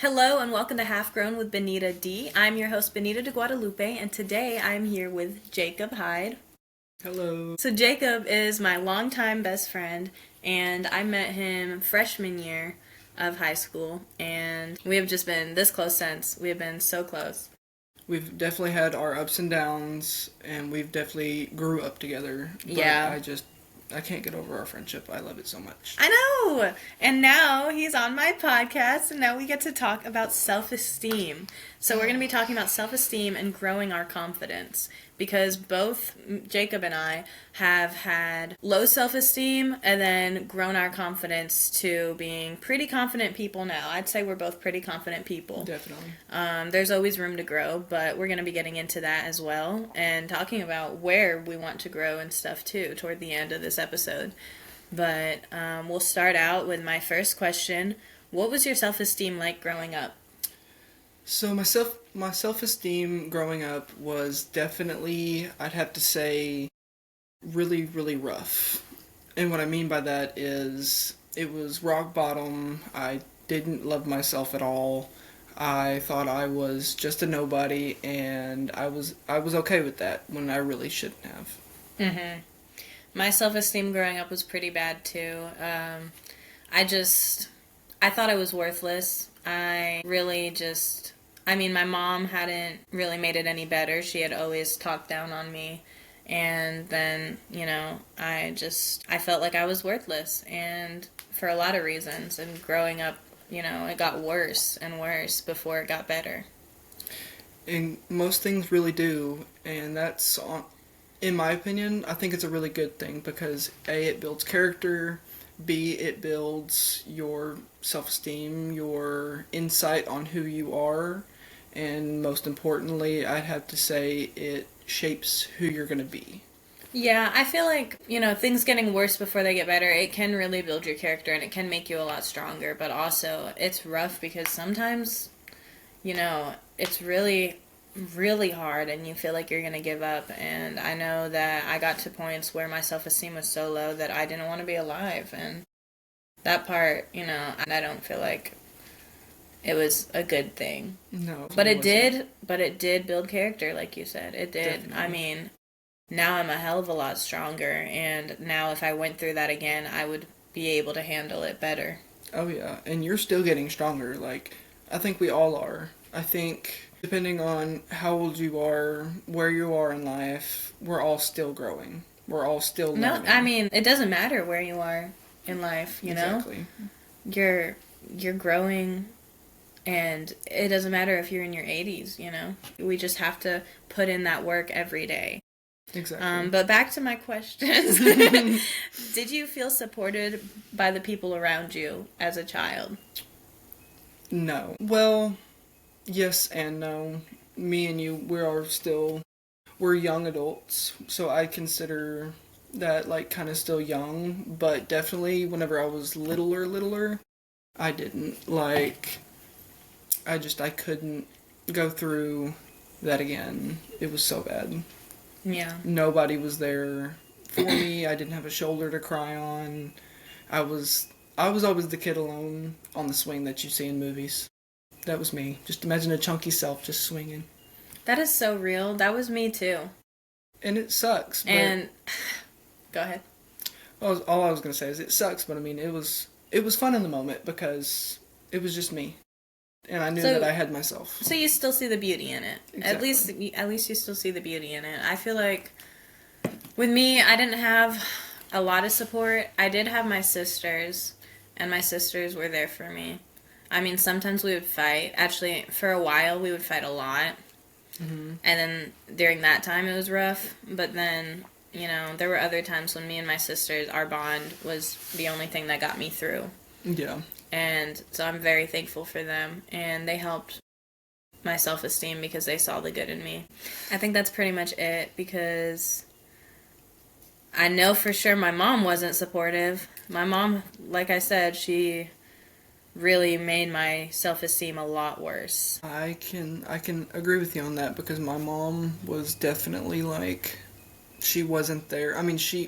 Hello and welcome to Half Grown with Benita D. I'm your host Benita de Guadalupe, and today I'm here with Jacob Hyde. Hello. So Jacob is my longtime best friend, and I met him freshman year of high school, and we have just been this close since. We have been so close. We've definitely had our ups and downs, and we've definitely grew up together. But Yeah. I can't get over our friendship. I love it so much. I know! And now he's on my podcast, and now we get to talk about self-esteem. So we're going to be talking about self-esteem and growing our confidence. Because both Jacob and I have had low self-esteem and then grown our confidence to being pretty confident people now. I'd say we're both pretty confident people. Definitely. There's always room to grow, but we're going to be getting into that as well and talking about where we want to grow and stuff too toward the end of this episode. But we'll start out with my first question. What was your self-esteem like growing up? So my self-esteem growing up was definitely, I'd have to say, really, really rough. And what I mean by that is it was rock bottom. I didn't love myself at all. I thought I was just a nobody, and I was okay with that when I really shouldn't have. Mm-hmm. My self-esteem growing up was pretty bad too. I thought I was worthless. My mom hadn't really made it any better. She had always talked down on me. And then, I felt like I was worthless. And for a lot of reasons. And growing up, it got worse and worse before it got better. And most things really do. And that's, in my opinion, I think it's a really good thing because A, it builds character. B, it builds your self-esteem, your insight on who you are. And most importantly, I'd have to say it shapes who you're going to be. Yeah, I feel like, things getting worse before they get better, it can really build your character and it can make you a lot stronger. But also, it's rough because sometimes, it's really, really hard and you feel like you're going to give up. And I know that I got to points where my self-esteem was so low that I didn't want to be alive. And that part, I don't feel like it was a good thing. No. But it did build character, like you said. It did. Definitely. Now I'm a hell of a lot stronger, and now if I went through that again, I would be able to handle it better. Oh, yeah. And you're still getting stronger. I think we all are. I think, depending on how old you are, where you are in life, we're all still growing. We're all still learning. No, it doesn't matter where you are in life, Exactly. You're growing. And it doesn't matter if you're in your 80s, We just have to put in that work every day. Exactly. But back to my questions. Did you feel supported by the people around you as a child? No. Well, yes and no. Me and you, we're young adults, so I consider that, kind of still young. But definitely, whenever I was littler, I didn't, I couldn't go through that again. It was so bad. Yeah. Nobody was there for me. I didn't have a shoulder to cry on. I was always the kid alone on the swing that you see in movies. That was me. Just imagine a chunky self just swinging. That is so real. That was me too. And it sucks. And go ahead. All I was going to say is it sucks, but it was fun in the moment because it was just me. And I knew that I had myself. So you still see the beauty in it. Exactly. At least you still see the beauty in it. I feel like with me, I didn't have a lot of support. I did have my sisters, and my sisters were there for me. Sometimes we would fight. Actually, for a while, we would fight a lot. Mm-hmm. And then during that time, it was rough. But then, there were other times when me and my sisters, our bond was the only thing that got me through. Yeah. And so I'm very thankful for them. And they helped my self-esteem because they saw the good in me. I think that's pretty much it because I know for sure my mom wasn't supportive. My mom, like I said, she really made my self-esteem a lot worse. I can agree with you on that because my mom was definitely she wasn't there.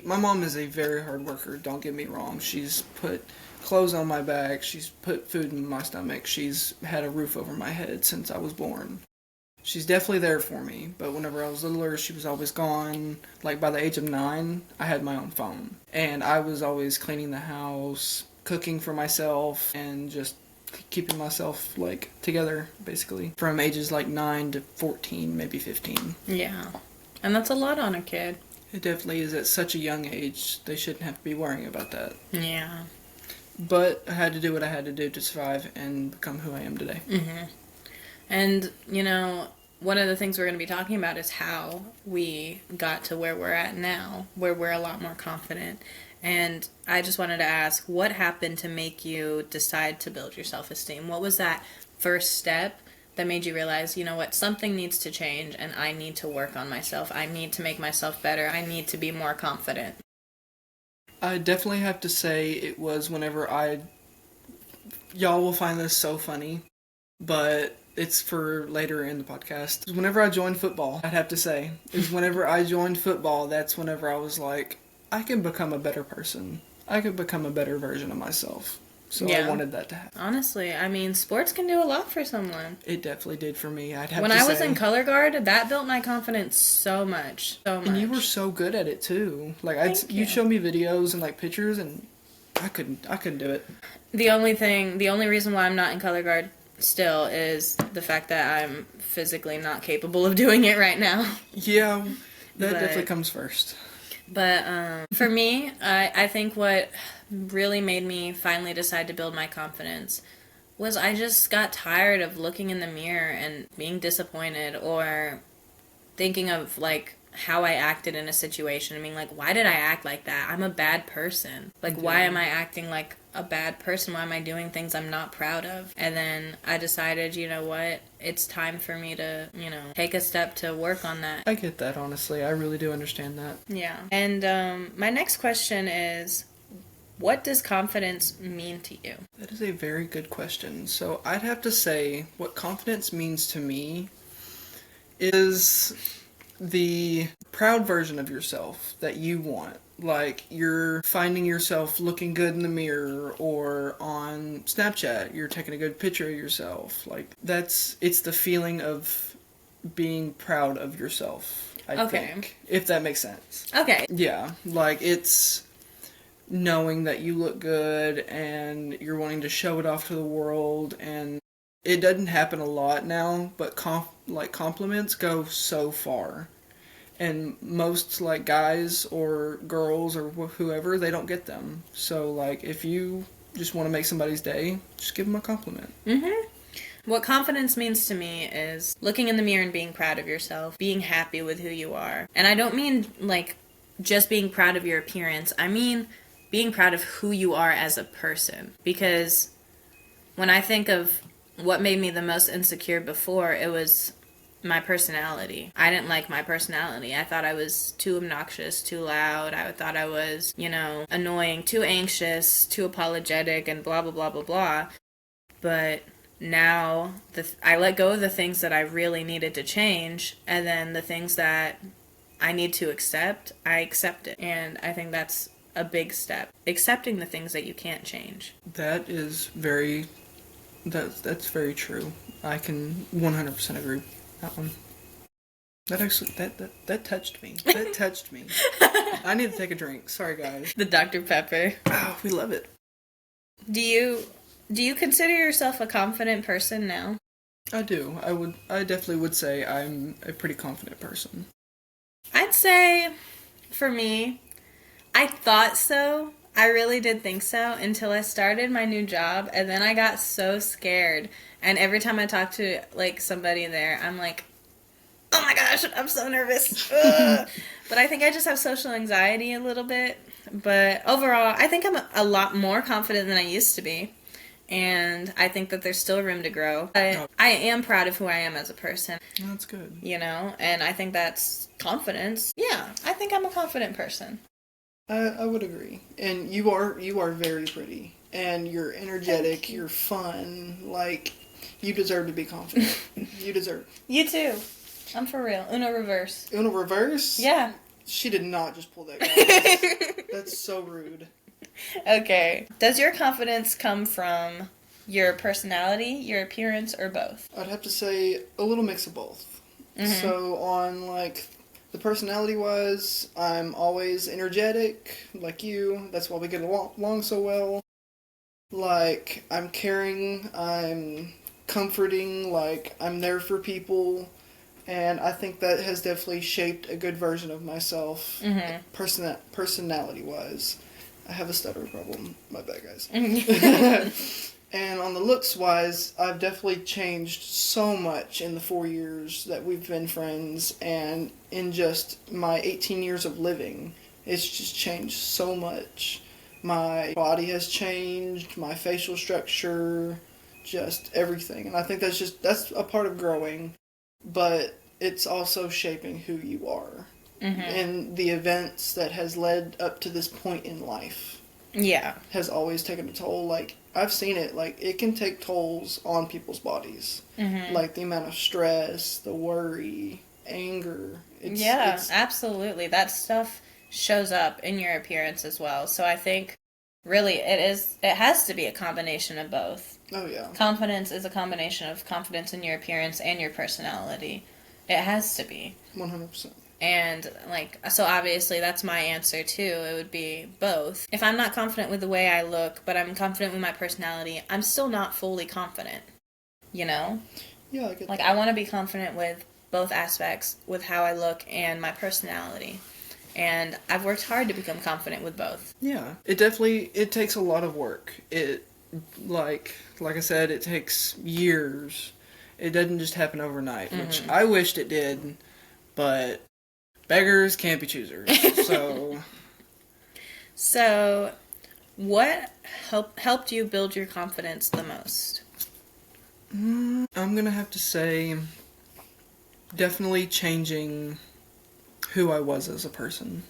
My mom is a very hard worker, don't get me wrong. She's put clothes on my back. She's put food in my stomach. She's had a roof over my head since I was born. She's definitely there for me, but whenever I was littler, she was always gone. Like, by the age of 9, I had my own phone. And I was always cleaning the house, cooking for myself, and just keeping myself, like, together, basically. From ages, like, 9 to 14, maybe 15. Yeah. And that's a lot on a kid. It definitely is at such a young age. They shouldn't have to be worrying about that. Yeah. But I had to do what I had to do to survive and become who I am today. Mm-hmm. And, you know, one of the things we're going to be talking about is how we got to where we're at now, where we're a lot more confident. And I just wanted to ask, what happened to make you decide to build your self-esteem? What was that first step that made you realize, you know what, something needs to change and I need to work on myself. I need to make myself better. I need to be more confident. I definitely have to say it was whenever y'all will find this so funny, but it's for later in the podcast. Whenever I joined football, I'd have to say, is whenever I joined football, that's whenever I was like, I can become a better person. I could become a better version of myself. So yeah. I wanted that to happen. Honestly, I mean, sports can do a lot for someone. It definitely did for me. When I was in color guard, that built my confidence so much. And you were so good at it too. Like you'd show me videos and like pictures, and I couldn't do it. The only reason why I'm not in color guard still is the fact that I'm physically not capable of doing it right now. Yeah, that definitely comes first. But for me, I think what really made me finally decide to build my confidence was I just got tired of looking in the mirror and being disappointed or thinking of like how I acted in a situation. I mean, like, why did I act like that? I'm a bad person. Like, why am I acting like a bad person? Why am I doing things I'm not proud of? And then I decided, you know what? It's time for me to, you know, take a step to work on that. I get that, honestly. I really do understand that. Yeah. And my next question is, what does confidence mean to you? That is a very good question. So I'd have to say what confidence means to me is the proud version of yourself that you want. Like, you're finding yourself looking good in the mirror, or on Snapchat, you're taking a good picture of yourself. Like, it's the feeling of being proud of yourself, I think. If that makes sense. Okay. Yeah, like, it's knowing that you look good and you're wanting to show it off to the world, and it doesn't happen a lot now, but compliments go so far. And most, like, guys or girls or whoever, they don't get them. So, like, if you just want to make somebody's day, just give them a compliment. Mm-hmm. What confidence means to me is looking in the mirror and being proud of yourself, being happy with who you are. And I don't mean, like, just being proud of your appearance. I mean being proud of who you are as a person. Because when I think of what made me the most insecure before, it was my personality. I didn't like my personality. I thought I was too obnoxious, too loud. I thought I was, you know, annoying, too anxious, too apologetic, and blah, blah, blah, blah, blah. But now I let go of the things that I really needed to change, and then the things that I need to accept, I accept it. And I think that's a big step. Accepting the things that you can't change. That is that's very true. I can 100% agree. That one. That actually, that touched me. That touched me. I need to take a drink. Sorry, guys. The Dr. Pepper. Oh, we love it. Do you consider yourself a confident person now? I do. I definitely would say I'm a pretty confident person. I'd say, for me, I thought so. I really did think so until I started my new job, and then I got so scared. And every time I talk to, like, somebody there, I'm like, oh my gosh, I'm so nervous. But I think I just have social anxiety a little bit. But overall, I think I'm a lot more confident than I used to be. And I think that there's still room to grow. I am proud of who I am as a person. That's good. You know, and I think that's confidence. Yeah, I think I'm a confident person. I would agree. And you are very pretty. And you're energetic, you're fun. Like, you deserve to be confident. You deserve. You too. I'm for real. Uno reverse. Uno reverse? Yeah. She did not just pull that guy. That's so rude. Okay. Does your confidence come from your personality, your appearance, or both? I'd have to say a little mix of both. So on like the personality wise, I'm always energetic, like you. That's why we get along so well. Like I'm caring, I'm comforting, like I'm there for people, and I think that has definitely shaped a good version of myself, personality wise. I have a stutter problem. My bad, guys. And on the looks wise, I've definitely changed so much in the 4 years that we've been friends, and in just my 18 years of living, it's just changed so much. My body has changed, my facial structure, just everything. And I think that's a part of growing, but it's also shaping who you are and the events that has led up to this point in life. Yeah. Has always taken a toll. Like, I've seen it. Like, it can take tolls on people's bodies. Like, the amount of stress, the worry, anger. It's Absolutely. That stuff shows up in your appearance as well. So I think really it has to be a combination of both. Oh, yeah. Confidence is a combination of confidence in your appearance and your personality. It has to be. 100%. And, like, so obviously that's my answer, too. It would be both. If I'm not confident with the way I look, but I'm confident with my personality, I'm still not fully confident, you know? Yeah, I get Like, that. I want to be confident with both aspects, with how I look and my personality. And I've worked hard to become confident with both. Yeah. It takes a lot of work. Like I said, it takes years. It doesn't just happen overnight, which I wished it did, but beggars can't be choosers. So, So, what helped you build your confidence the most? I'm gonna have to say, definitely changing who I was as a person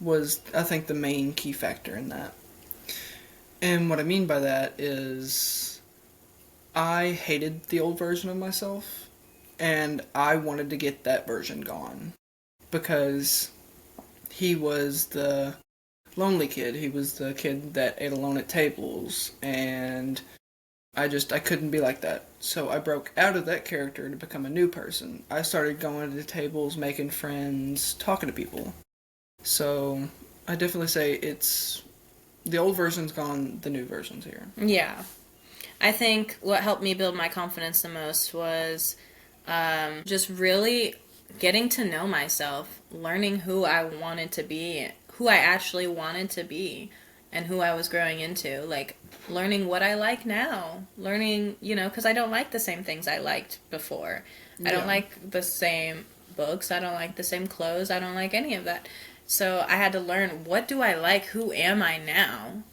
was, I think, the main key factor in that. And what I mean by that is, I hated the old version of myself, and I wanted to get that version gone. Because he was the lonely kid. He was the kid that ate alone at tables, and I couldn't be like that. So I broke out of that character to become a new person. I started going to tables, making friends, talking to people. So I definitely say it's the old version's gone, the new version's here. Yeah. I think what helped me build my confidence the most was just really getting to know myself, learning who I wanted to be, who I actually wanted to be, and who I was growing into. Like, learning what I like now. Learning, because I don't like the same things I liked before. I don't like the same books. I don't like the same clothes. I don't like any of that. So I had to learn, what do I like? Who am I now?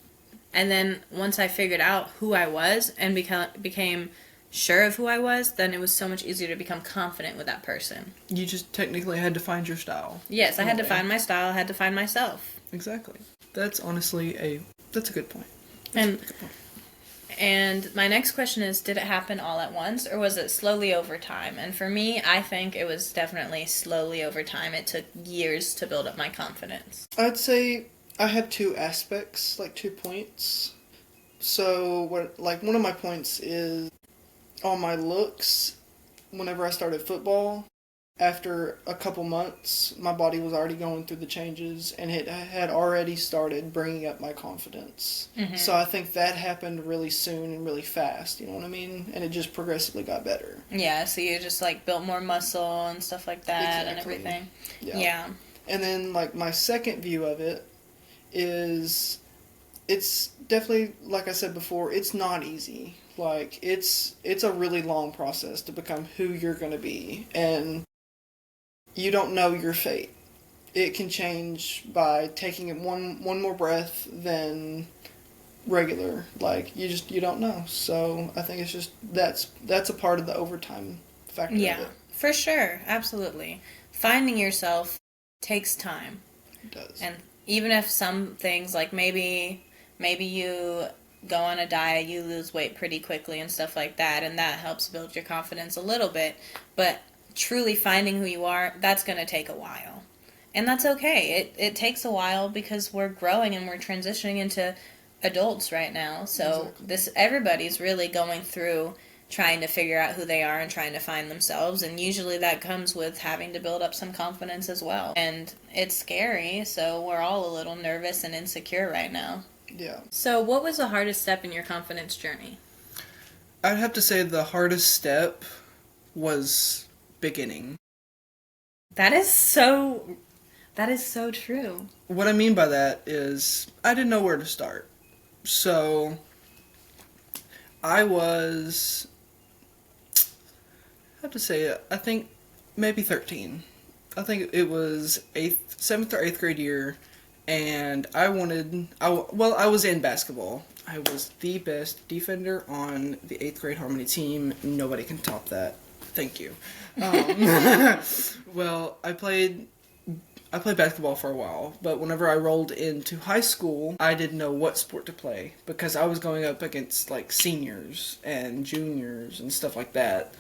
And then once I figured out who I was and became sure of who I was, then it was so much easier to become confident with that person. You just technically had to find your style. Yes, I had to find my style. I had to find myself. Exactly. That's honestly that's a good point. And my next question is, did it happen all at once, or was it slowly over time? And for me, I think it was definitely slowly over time. It took years to build up my confidence. I'd say I have two aspects, like 2 points. So, one of my points is on my looks. Whenever I started football, after a couple months, my body was already going through the changes, and it had already started bringing up my confidence. So I think that happened really soon and really fast, you know what I mean? And it just progressively got better. Yeah, so you just, like, built more muscle and stuff like that. Exactly. And everything. Yeah. And then, like, my second view of it is, it's definitely, like I said before, it's not easy. Like, it's a really long process to become who you're going to be, and you don't know your fate. It can change by taking it one more breath than regular. Like, you don't know. So I think it's just that's a part of the overtime factor of it. For sure. Absolutely. Finding yourself takes time. It does. And even if some things, like maybe you go on a diet, you lose weight pretty quickly and stuff like that, and that helps build your confidence a little bit, but truly finding who you are, that's going to take a while. And that's okay. It takes a while because we're growing and we're transitioning into adults right now. So Exactly. everybody's really going through trying to figure out who they are and trying to find themselves, and usually that comes with having to build up some confidence as well. And it's scary, so we're all a little nervous and insecure right now. Yeah. So what was the hardest step in your confidence journey? I'd have to say the hardest step was beginning. That is so true. What I mean by that is I didn't know where to start. So I was, I have to say, I think maybe 13. I think it was 7th or 8th grade year, and I was in basketball. I was the best defender on the 8th grade Harmony team. Nobody can top that. Thank you. Well, I played basketball for a while, but whenever I rolled into high school, I didn't know what sport to play because I was going up against like seniors and juniors and stuff like that.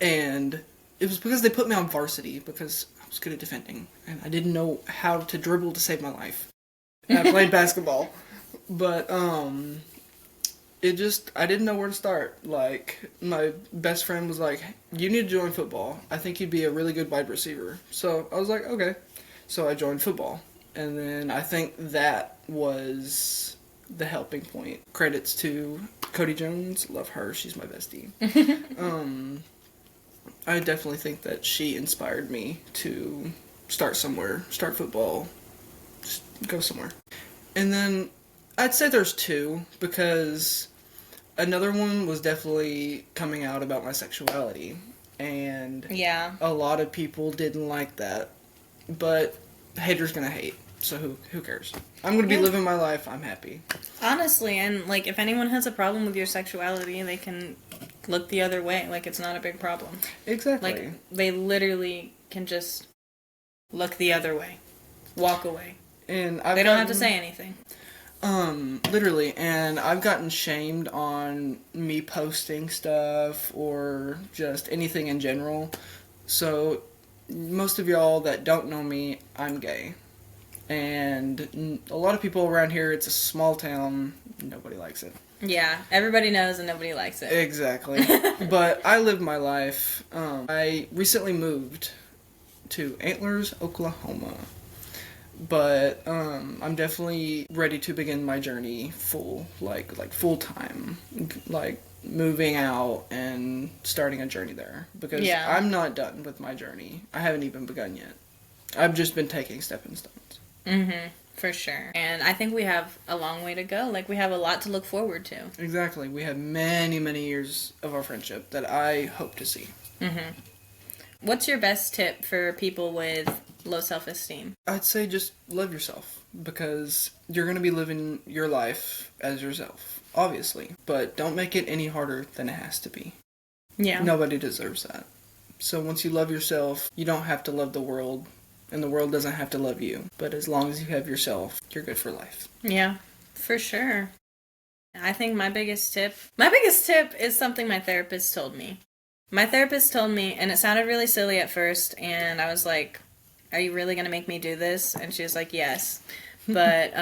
And it was because they put me on varsity because I was good at defending and I didn't know how to dribble to save my life. And I played basketball. But I didn't know where to start. Like, my best friend was like, you need to join football. I think you'd be a really good wide receiver. So I was like, okay. So I joined football. And then I think that was the helping point. Credits to Cody Jones. Love her. She's my bestie. I definitely think that she inspired me to start somewhere. Start football. Just go somewhere. And then I'd say there's two, because another one was definitely coming out about my sexuality. And Yeah. a lot of people didn't like that. But haters gonna hate. So who cares? I'm gonna be living my life. I'm happy. Honestly, and like if anyone has a problem with your sexuality, they can look the other way. Like it's not a big problem. Exactly. Like they literally can just look the other way. Walk away. And They don't have to say anything. Literally, and I've gotten shamed on me posting stuff or just anything in general. So, most of y'all that don't know me, I'm gay. And a lot of people around here, it's a small town, nobody likes it. Yeah, everybody knows and nobody likes it. Exactly. But I live my life. I recently moved to Antlers, Oklahoma. But I'm definitely ready to begin my journey full time, like moving out and starting a journey there, because I'm not done with my journey. I haven't even begun yet. I've just been taking stepping stones. Mm-hmm. For sure. And I think we have a long way to go. Like we have a lot to look forward to. Exactly. We have many, many years of our friendship that I hope to see. Mm-hmm. What's your best tip for people with low self-esteem? I'd say just love yourself, because you're going to be living your life as yourself, obviously, but don't make it any harder than it has to be. Yeah. Nobody deserves that. So once you love yourself, you don't have to love the world, and the world doesn't have to love you. But as long as you have yourself, you're good for life. Yeah, for sure. I think my biggest tip is something my therapist told me. My therapist told me, and it sounded really silly at first, and I was like, are you really going to make me do this? And she was like, yes. But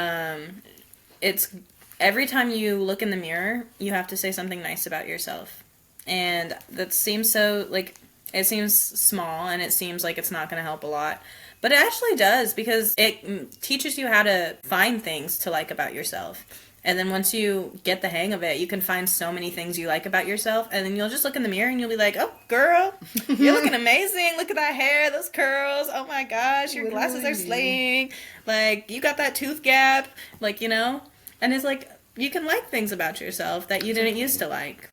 it's every time you look in the mirror, you have to say something nice about yourself. And that seems so, like, it seems small, and it seems like it's not going to help a lot. But it actually does, because it teaches you how to find things to like about yourself. And then once you get the hang of it, you can find so many things you like about yourself. And then you'll just look in the mirror and you'll be like, oh, girl, you're looking amazing. Look at that hair, those curls. Oh, my gosh, your glasses are slaying. Like, you got that tooth gap. Like, you know? And it's like, you can like things about yourself that you didn't used to like.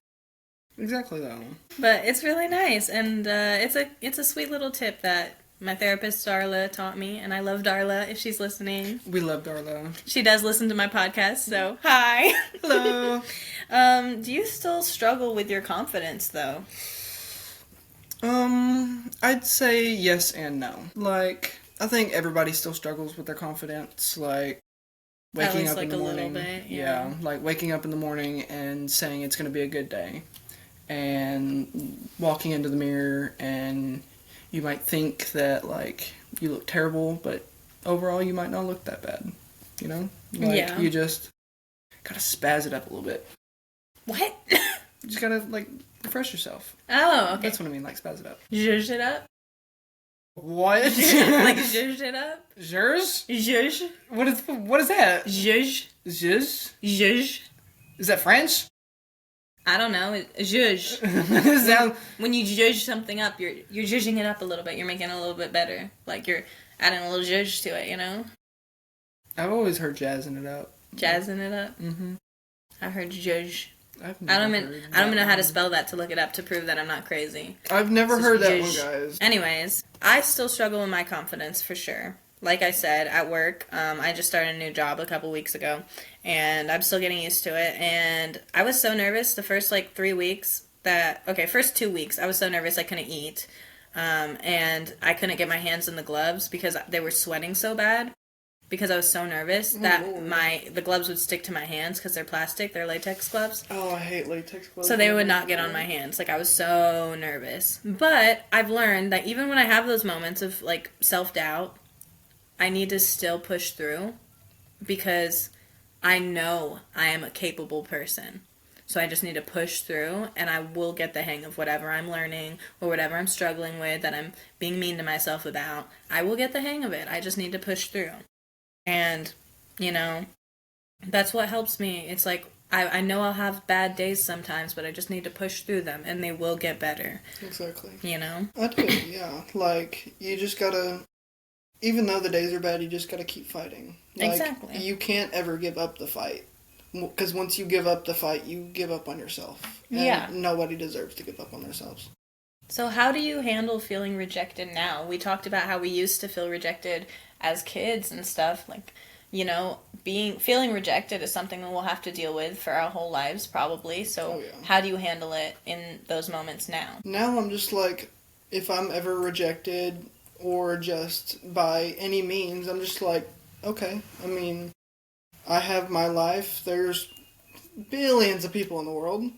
Exactly, though. But it's really nice. And it's a sweet little tip that my therapist, Darla, taught me, and I love Darla if she's listening. We love Darla. She does listen to my podcast, so hi. Hello. Do you still struggle with your confidence, though? I'd say yes and no. Like, I think everybody still struggles with their confidence, like waking up in the morning. Little bit, yeah, like waking up in the morning and saying it's going to be a good day, and walking into the mirror and You might think that, like, you look terrible, but overall you might not look that bad. You know? Like, Yeah. you just gotta spaz it up a little bit. What? You just gotta, like, refresh yourself. Oh, okay. That's what I mean, like, spaz it up. Zhuzh it up? What? Like zhuzh it up? Zhuzh? Zhuzh. What is that? Zhuzh. Zhuzh? Zhuzh. Is that French? I don't know. Zhuzh. Sound... When you zhuzh something up, you're zhuzhing it up a little bit. You're making it a little bit better. Like you're adding a little zhuzh to it, you know? I've always heard jazzing it up. Jazzing it up? Mm-hmm. I heard zhuzh. I don't even know how to spell that to look it up to prove that I'm not crazy. I've never heard that one, zhuzh. guys. Anyways, I still struggle with my confidence for sure. Like I said, at work, I just started a new job a couple weeks ago, and I'm still getting used to it, and I was so nervous the first, 3 weeks first 2 weeks, I was so nervous I couldn't eat, and I couldn't get my hands in the gloves because they were sweating so bad, because I was so nervous that the gloves would stick to my hands because they're plastic, they're latex gloves. Oh, I hate latex gloves. So they would not get on my hands. Like, I was so nervous. But I've learned that even when I have those moments of, self-doubt, I need to still push through because I know I am a capable person. So I just need to push through and I will get the hang of whatever I'm learning or whatever I'm struggling with that I'm being mean to myself about. I will get the hang of it. I just need to push through. And, that's what helps me. It's like, I know I'll have bad days sometimes, but I just need to push through them and they will get better. Exactly. I do, yeah. Like, you just gotta... Even though the days are bad, you just gotta keep fighting. Exactly. You can't ever give up the fight. Because once you give up the fight, you give up on yourself. And yeah. Nobody deserves to give up on themselves. So how do you handle feeling rejected now? We talked about how we used to feel rejected as kids and stuff. Feeling rejected is something that we'll have to deal with for our whole lives, probably. So How do you handle it in those moments now? Now I'm just like, if I'm ever rejected... or just by any means, I'm just like, okay, I mean, I have my life, there's billions of people in the world,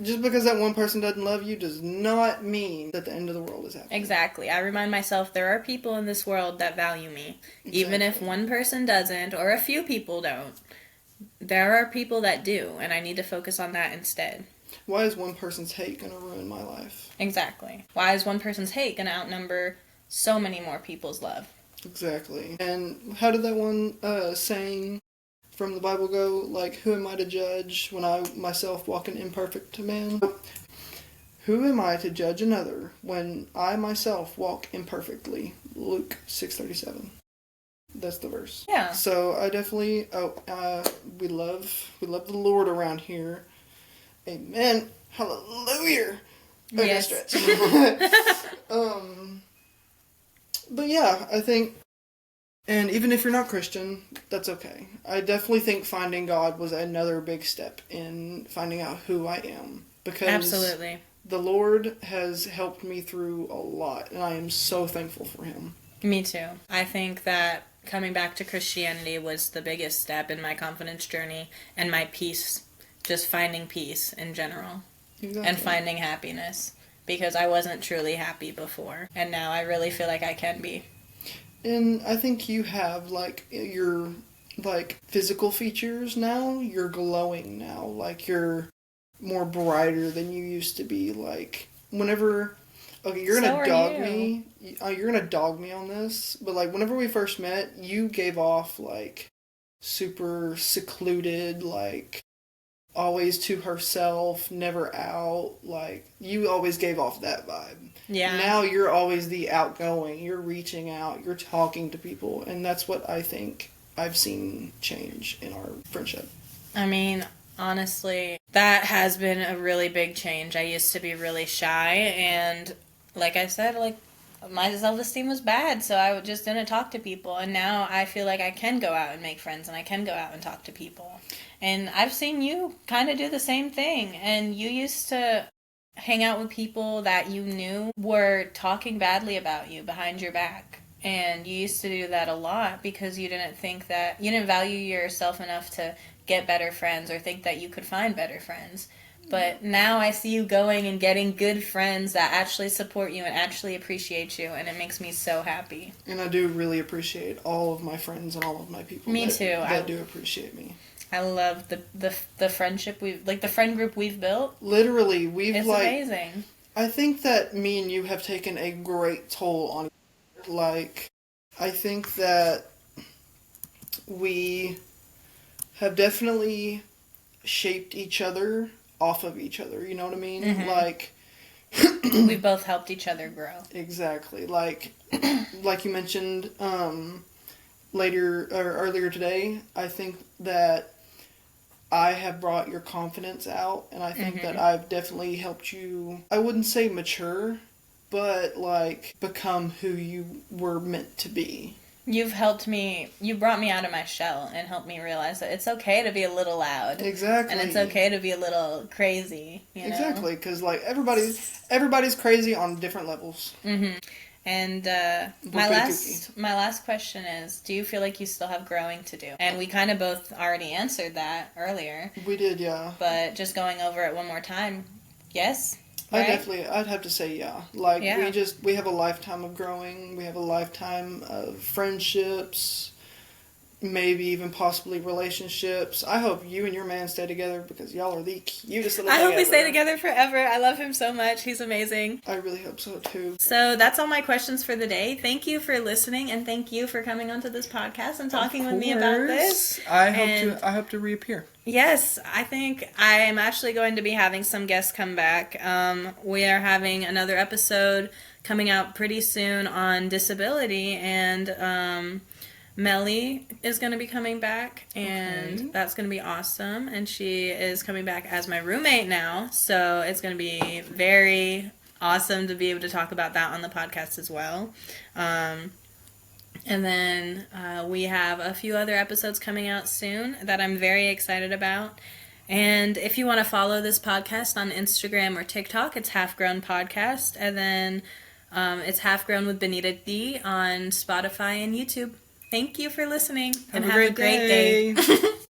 just because that one person doesn't love you does not mean that the end of the world is happening. Exactly. I remind myself there are people in this world that value me, even if one person doesn't, or a few people don't, there are people that do, and I need to focus on that instead. Why is one person's hate going to ruin my life? Exactly. Why is one person's hate going to outnumber so many more people's love? Exactly. And how did that one saying from the Bible go? Like, who am I to judge when I myself walk an imperfect man? Who am I to judge another when I myself walk imperfectly? Luke 6:37. That's the verse. Yeah. So I definitely we love the Lord around here. Amen. Hallelujah. Okay, yes. Stretch. But yeah, I think, and even if you're not Christian, that's okay. I definitely think finding God was another big step in finding out who I am. Because absolutely, the Lord has helped me through a lot, and I am so thankful for Him. Me too. I think that coming back to Christianity was the biggest step in my confidence journey and my peace, just finding peace in general. Exactly. And finding happiness. Because I wasn't truly happy before. And now I really feel like I can be. And I think you have, your, physical features now. You're glowing now. Like, you're more brighter than you used to be. Like, whenever... Okay, you're gonna dog me. You're gonna dog me on this. But, whenever we first met, you gave off, super secluded, always to herself, never out, you always gave off that vibe. Yeah. Now you're always the outgoing, you're reaching out, you're talking to people, and that's what I think I've seen change in our friendship. I mean, honestly, that has been a really big change. I used to be really shy, and like I said, my self-esteem was bad, so I just didn't talk to people, and now I feel like I can go out and make friends, and I can go out and talk to people. And I've seen you kind of do the same thing, and you used to hang out with people that you knew were talking badly about you behind your back, and you used to do that a lot because you didn't value yourself enough to get better friends or think that you could find better friends. But now I see you going and getting good friends that actually support you and actually appreciate you, and it makes me so happy. And I do really appreciate all of my friends and all of my people. Me too. That do appreciate me. I love the friendship the friend group we've built. Literally, it's amazing. I think that me and you have taken a great toll on. Like, I think that we have definitely shaped each other off of each other. You know what I mean? Mm-hmm. Like, we both helped each other grow. Exactly. Like you mentioned earlier today, I think that I have brought your confidence out, and I think that I've definitely helped you, I wouldn't say mature, but like become who you were meant to be. You've helped me, you brought me out of my shell and helped me realize that it's okay to be a little loud. Exactly. And it's okay to be a little crazy, you know? Exactly, because like everybody's crazy on different levels. Mm-hmm. And my last question is, do you feel like you still have growing to do? And we kind of both already answered that earlier. We did, yeah. But just going over it one more time, yes? Right? I'd have to say yeah. Like, we have a lifetime of growing. We have a lifetime of friendships, maybe even possibly relationships. I hope you and your man stay together because y'all are the cutest little thing I hope we ever. stay together forever. I love him so much. He's amazing. I really hope so too. So that's all my questions for the day. Thank you for listening, and thank you for coming onto this podcast and talking with me about this. I hope to reappear. Yes, I think I am actually going to be having some guests come back. We are having another episode coming out pretty soon on disability, and Melly is going to be coming back, and that's going to be awesome. And she is coming back as my roommate now, so it's going to be very awesome to be able to talk about that on the podcast as well. And then we have a few other episodes coming out soon that I'm very excited about. And if you want to follow this podcast on Instagram or TikTok, it's Half Grown Podcast. And then it's Half Grown with Benita D on Spotify and YouTube. Thank you for listening, and have a great day.